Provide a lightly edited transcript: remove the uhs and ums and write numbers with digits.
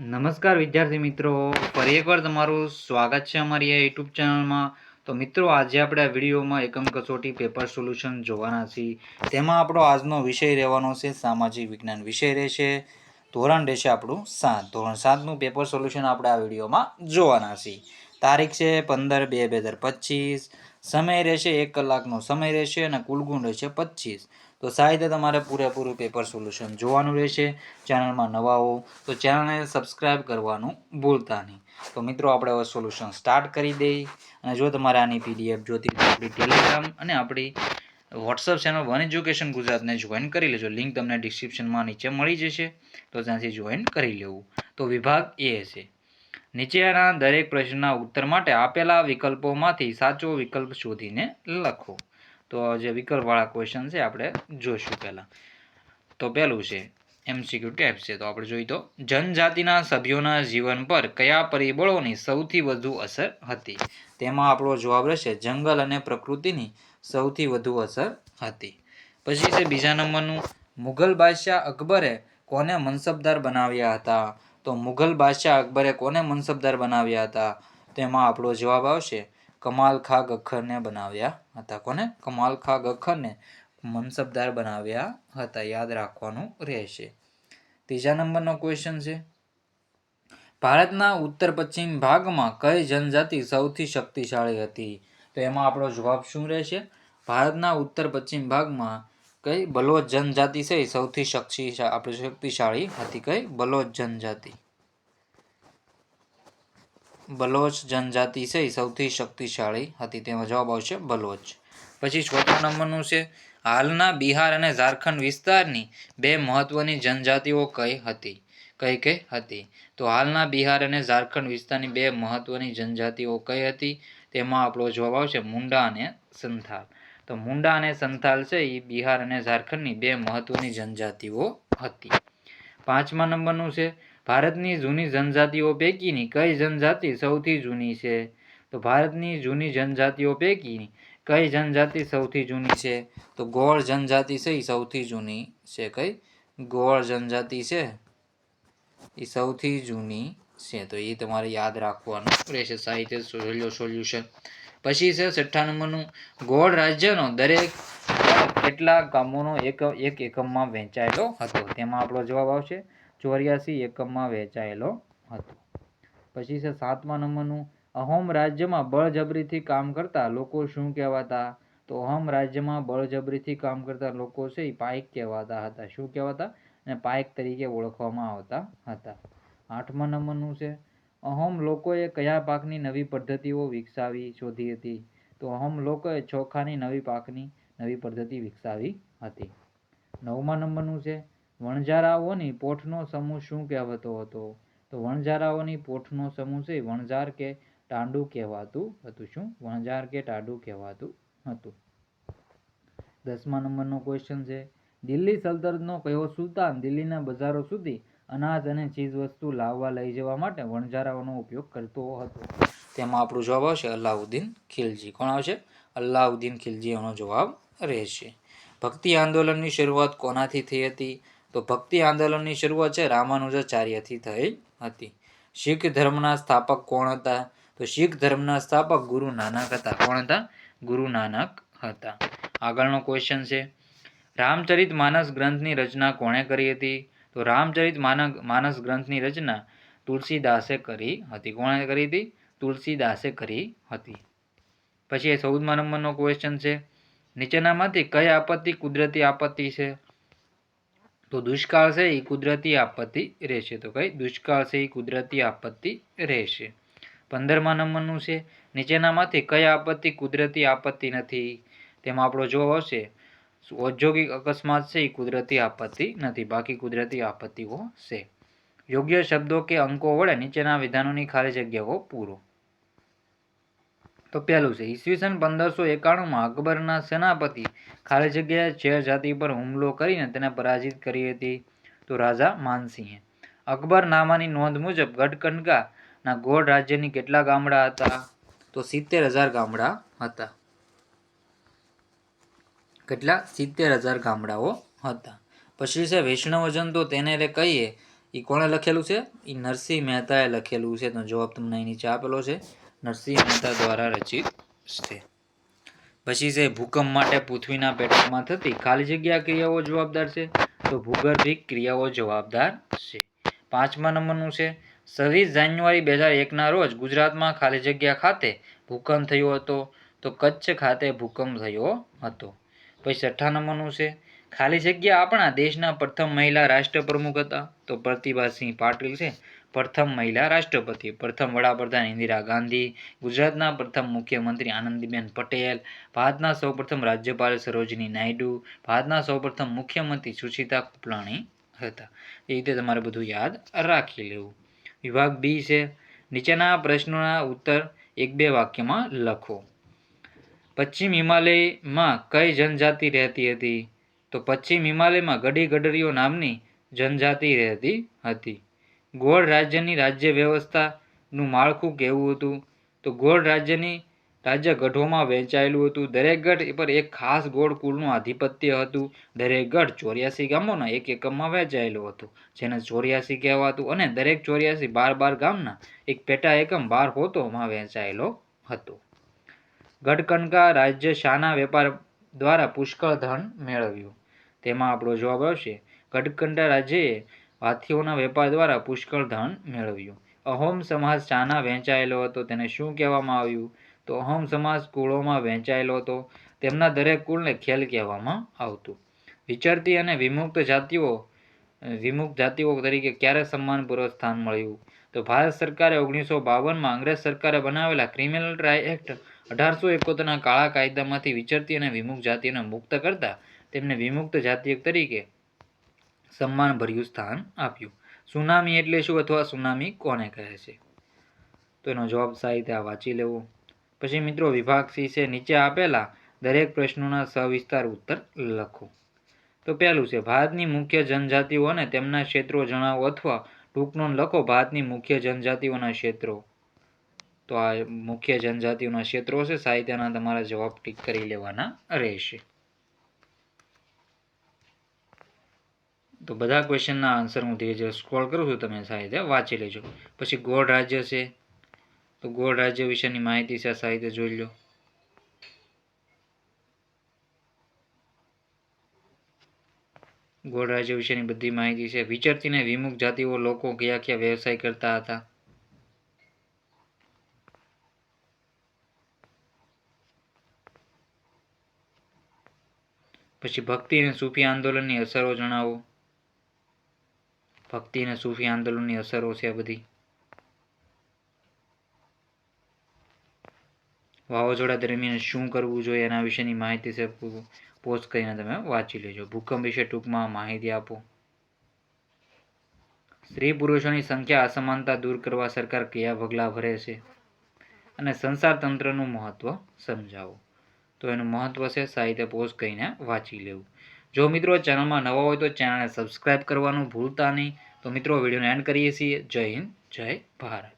નમસ્કાર વિદ્યાર્થી મિત્રો, ફરી એકવાર તમારું સ્વાગત છે અમારી આ યુટ્યુબ ચેનલમાં. તો મિત્રો, આજે આપણે આ વિડીયોમાં એકમ કસોટી પેપર સોલ્યુશન જોવાના છીએ. તેમાં આપણો આજનો વિષય રહેવાનો છે સામાજિક વિજ્ઞાન વિષય રહેશે. ધોરણ રહેશે આપણું 7. ધોરણ 7નું પેપર સોલ્યુશન આપણે આ વિડીયોમાં જોવાના છીએ. તારીખ છે 15/2/2025. સમય રહેશે 1 કલાકનો સમય રહેશે અને કુલ ગુણ રહેશે 25. તો સાહિત્ય તમારે પૂરેપૂરું પેપર સોલ્યુશન જોવાનું રહેશે. ચેનલમાં નવા હો તો ચેનલને સબસ્ક્રાઇબ કરવાનું ભૂલતા નહીં. તો મિત્રો, આપણે હવે સોલ્યુશન સ્ટાર્ટ કરી દઈએ. અને જો તમારે આની પીડીએફ જોતી તો આપણી ટેલિગ્રામ અને આપણી વોટ્સઅપ ચેનલ વન એજ્યુકેશન ગુજરાતને જોઈન કરી લેજો. લિંક તમને ડિસ્ક્રિપ્શનમાં નીચે મળી જશે, તો ત્યાંથી જોઈન કરી લેવું. તો વિભાગ એ છે. નીચેના દરેક પ્રશ્નના ઉત્તર માટે આપેલા વિકલ્પોમાંથી સાચો વિકલ્પ શોધીને લખો. તો જે વિકલ્પવાળા ક્વેશ્ચન છે આપણે જોઈશું પહેલાં. તો પહેલું છે એમસીક્યુ ટાઈપ છે. તો આપણે જોઈએ તો જનજાતિના સભ્યોના જીવન પર કયા પરિબળોની સૌથી વધુ અસર હતી? તેમાં આપણો જવાબ રહેશે જંગલ અને પ્રકૃતિની સૌથી વધુ અસર હતી. પછી છે બીજા નંબરનું, મુઘલ બાદશાહ અકબરે કોને મનસબદાર બનાવ્યા હતા? તો મુઘલ બાદશાહ અકબરે કોને મનસબદાર બનાવ્યા હતા? તેમાં આપણો જવાબ આવશે કમાલ ખા ગખ્ખરને બનાવ્યા હતા. કોને? કમાલ ખા ગખ્ખરને મનસબદાર બનાવ્યા હતા. યાદ રાખવાનું રહેશે. ત્રીજા નંબરનો ક્વેશ્ચન છે, ભારતના ઉત્તર પશ્ચિમ ભાગમાં કઈ જનજાતિ સૌથી શક્તિશાળી હતી? તો એમાં આપણો જવાબ શું રહેશે? ભારતના ઉત્તર પશ્ચિમ ભાગમાં કઈ બલોચ જનજાતિ છે સૌથી શક્તિશાળી હતી? કઈ? બલોચ જનજાતિ. બલોચ જનજાતિ છે સૌથી શક્તિશાળી હતી. તેમાં જવાબ આવશે બલોચ. પછી ચોથા નંબરનું છે, હાલના બિહાર અને ઝારખંડ વિસ્તારની બે મહત્વની જનજાતિઓ કઈ હતી? કઈ કઈ હતી? તો હાલના બિહાર અને ઝારખંડ વિસ્તારની બે મહત્વની જનજાતિઓ કઈ હતી? તેમાં આપણો જવાબ આવશે મુંડા અને સંથાલ. તો મુંડા અને સંથાલ છે એ બિહાર અને ઝારખંડની બે મહત્વની જનજાતિઓ હતી. પાંચમા નંબરનું છે, ભારતની જૂની જનજાતિઓ પૈકીની કઈ જનજાતિ સૌથી જૂની છે? તો ભારતની જૂની જનજાતિઓ પૈકી કઈ જનજાતિ સૌથી જૂની છે? તો ગોળ જનજાતિ છે એ સૌથી જૂની છે. કઈ? ગોળ જનજાતિ છે એ સૌથી જૂની છે. તો એ તમારે યાદ રાખવાનું રહેશે સાહિત્ય સોલ્યુશન. પછી છે છઠ્ઠા નંબરનું, ગોળ રાજ્યનો દરેક કેટલા ગામોનો એક એકમમાં વહેંચાયેલો હતો? તેમાં આપણો જવાબ આવશે 84 એકમમાં વહેંચાયેલો હતો. પછી છે સાતમા નંબરનું, અહોમ રાજ્યમાં બળજબરીથી કામ કરતા લોકો શું કહેવાતા? તો અહોમ રાજ્યમાં બળજબરીથી કામ કરતા લોકો છે એ પાઇક કહેવાતા હતા. શું કહેવાતા? અને પાઇક તરીકે ઓળખવામાં આવતા હતા. આઠમા નંબરનું છે, અહોમ લોકોએ કયા પાકની નવી પદ્ધતિઓ વિકસાવી શોધી હતી? તો અહોમ લોકોએ ચોખાની નવી પાકની નવી પદ્ધતિ વિકસાવી હતી. નવમા નંબરનું છે, વણજારાઓની પોઠનો સમૂહ શું કહેવાતો હતો? તો વણજારાઓની પોઠનો સમૂહ છે વણજાર કે ટાંડુ કહેવાતું હતું. શું? વણજાર કે ટાંડુ કહેવાતું હતું. 10મા નંબરનો ક્વેશ્ચન છે, દિલ્હી સલ્તનતનો કયો સુલતાન દિલ્હીના બજારો સુધી અનાજ અને ચીજવસ્તુ લાવવા લઈ જવા માટે વણજારાઓનો ઉપયોગ કરતો હતો? તેમાં આપણો જવાબ આવશે અલાઉદ્દીન ખિલજી. કોણ આવશે? અલાઉદ્દીન ખિલજી એનો જવાબ રહેશે. ભક્તિ આંદોલનની શરૂઆત કોનાથી થઈ હતી? તો ભક્તિ આંદોલનની શરૂઆત છે રામાનુજાચાર્યથી થઈ હતી. શીખ ધર્મના સ્થાપક કોણ હતા? તો શીખ ધર્મના સ્થાપક ગુરુ નાનક હતા. કોણ હતા? ગુરુ નાનક હતા. આગળનો ક્વેશ્ચન છે, રામચરિત માનસ ગ્રંથની રચના કોણે કરી હતી? તો રામચરિત માનસ ગ્રંથની રચના તુલસીદાસે કરી હતી. કોણે કરી હતી? તુલસીદાસે કરી હતી. પછી 14મા નંબરનો ક્વેશ્ચન છે, નીચેનામાંથી કઈ આપત્તિ કુદરતી આપત્તિ છે? તો દુષ્કાળ છે એ કુદરતી આપત્તિ રહેશે. તો કઈ? દુષ્કાળ છે એ કુદરતી આપત્તિ રહેશે. 15મા નંબરનું છે, નીચેનામાંથી કઈ આપત્તિ કુદરતી આપત્તિ નથી? તેમાં આપણો જવાબ આવશે ઔદ્યોગિક અકસ્માત છે એ કુદરતી આપત્તિ નથી, બાકી કુદરતી આપત્તિઓ છે. યોગ્ય શબ્દો કે અંકો વડે નીચેના વિધાનોની ખાલી જગ્યાઓ પૂરો. તો પહેલું છે, ઈસવીસન 1591માં અકબરના સેનાપતિ ખાલી જગ્યાએ શેર જાતિ પર હુમલો કરીને તેને પરાજિત કરી હતી? તો રાજા માનસિંહે. અકબરનામાની નોંધ મુજબ ગઢકનગાના ગોળ રાજ્યની કેટલા ગામડા હતા? તો 70,000 ગામડા હતા. કેટલા? 70,000 ગામડાઓ હતા. પછી છે વૈષ્ણવજન તો તેને રે કહીએ એ કોણે લખેલું છે? એ નરસિંહ મહેતાએ લખેલું છે. તો જવાબ તમને અહીં નીચે આપેલો છે, નરસિંહ મહેતા દ્વારા રચિત છે. પછી છે ભૂકંપ માટે પૃથ્વીના પેટાળમાં થતી ખાલી જગ્યા ક્રિયાઓ જવાબદાર છે. તો ભૂગર્ભિક ક્રિયાઓ જવાબદાર છે. 5મા નંબરનું છે 26 જાન્યુઆરી 2001ના રોજ ગુજરાતમાં ખાલી જગ્યા ખાતે ભૂકંપ થયો હતો. તો કચ્છ ખાતે ભૂકંપ થયો હતો. પછી 6 નંબરનું છે ખાલી જગ્યા આપણા દેશના પ્રથમ મહિલા રાષ્ટ્રપ્રમુખ હતા. તો પ્રતિભાસિંહ પાટીલ છે પ્રથમ મહિલા રાષ્ટ્રપતિ. પ્રથમ વડાપ્રધાન ઇન્દિરા ગાંધી. ગુજરાતના પ્રથમ મુખ્યમંત્રી આનંદીબેન પટેલ. ભારતના સૌપ્રથમ રાજ્યપાલ સરોજની નાયડુ. ભારતના સૌપ્રથમ મુખ્યમંત્રી સુશીતા કૃપલાણી હતા. એ રીતે તમારે બધું યાદ રાખી લેવું. વિભાગ બી છે નીચેના પ્રશ્નોના ઉત્તર 1-2 વાક્યમાં લખો. પશ્ચિમ હિમાલયમાં કઈ જનજાતિ રહેતી હતી? તો પશ્ચિમ હિમાલયમાં ગડી ગડરીઓ નામની જનજાતિ રહેતી હતી. ગોળ રાજ્યની રાજ્ય વ્યવસ્થાનું માળખું કેવું હતું? તો ગોળ રાજ્ય ગઢોમાં વહેંચાયેલું હતું. દરેક ગઢ પર એક ખાસ ગોળ કુળનું આધિપત્ય હતું. દરેક ગઢ 84 ગામોના એક એકમમાં વહેંચાયેલો હતો, જેને 84 કહેવાતું, અને દરેક 84 12 ગામના એક પેટા એકમ 12 હોતોમાં વહેંચાયેલો હતો. ગઢકણકા રાજ્ય શાના વેપાર દ્વારા પુષ્કળ ધન મેળવ્યું? તેમાં આપણો જવાબ આવશે ગઢકંડા રાજ્યએ હાથીઓના વેપાર દ્વારા પુષ્કળ ધન મેળવ્યું. અહોમ સમાજ શાના વહેંચાયેલો હતો? તેને શું કહેવામાં આવ્યું? તો અહોમ સમાજ કુળોમાં વહેંચાયેલો હતો. તેમના દરેક કુળને ખેલ કહેવામાં આવતું. વિચરતી અને વિમુક્ત જાતિઓ તરીકે ક્યારે સન્માનપૂર્વક સ્થાન મળ્યું? તો ભારત સરકારે 1952માં અંગ્રેજ સરકારે બનાવેલા ક્રિમિનલ ટ્રાય એક્ટ 1871ના કાળા કાયદામાંથી વિચરતી અને વિમુક્ત જાતિઓને મુક્ત કરતા તેમને વિમુક્ત જાતિઓ તરીકે સન્માનભર્યું સ્થાન આપ્યું. સુનામી એટલે શું અથવા સુનામી કોને કહે છે? તો એનો જવાબ સાહિત્ય વાંચી લેવો. પછી મિત્રો વિભાગ સી છે નીચે આપેલા દરેક પ્રશ્નોના સવિસ્તાર ઉત્તર લખો. તો પહેલું છે ભારતની મુખ્ય જનજાતિઓ અને તેમના ક્ષેત્રો જણાવો અથવા ટૂંક નોંધ લખો. ભારતની મુખ્ય જનજાતિઓના ક્ષેત્રો. તો આ મુખ્ય જનજાતિઓના ક્ષેત્રો છે. સાહિત્યના તમારા જવાબ ટીક કરી લેવાના રહેશે. તો બધા ક્વેશ્ચનના આન્સર હું ધીરે ધીરે સ્ક્રોલ કરું છું, તમે સાહિત્ય વાંચી લેજો. પછી ગોળ રાજ્ય છે, તો ગોળ રાજ્ય વિશેની માહિતી છે, સાહિત્ય જોઈ લો. ગોળ રાજ્ય વિશેની બધી માહિતી છે. વિચરતી અને વિમુક્ત જાતિઓ લોકો કયા કયા વ્યવસાય કરતા હતા? પછી ભક્તિ અને સૂફી આંદોલનની અસરો જણાવો. ભક્તિ અને સૂફી આંદોલનની અસરો છે બધી. વાવાઝોડા દરમિયાન શું કરવું જોઈએ એના વિશેની માહિતી છે, પોસ્ટ કરીને તમે વાંચી લેજો. ભૂકંપ વિશે ટૂંકમાં માહિતી આપો. સ્ત્રી પુરુષોની સંખ્યા અસમાનતા દૂર કરવા સરકાર કયા પગલાં ભરે છે? અને સંસાર તંત્રનું મહત્વ સમજાવો. તો એનું મહત્વ છે સાહિત્ય પોસ્ટ કરીને વાંચી લેવું. જો મિત્રો ચેનલમાં નવા હોય તો ચેનલને સબસ્ક્રાઇબ કરવાનું ભૂલતા નહીં. તો મિત્રો વિડીયોને એન્ડ કરીએ છીએ. જય હિન્દ, જય ભારત.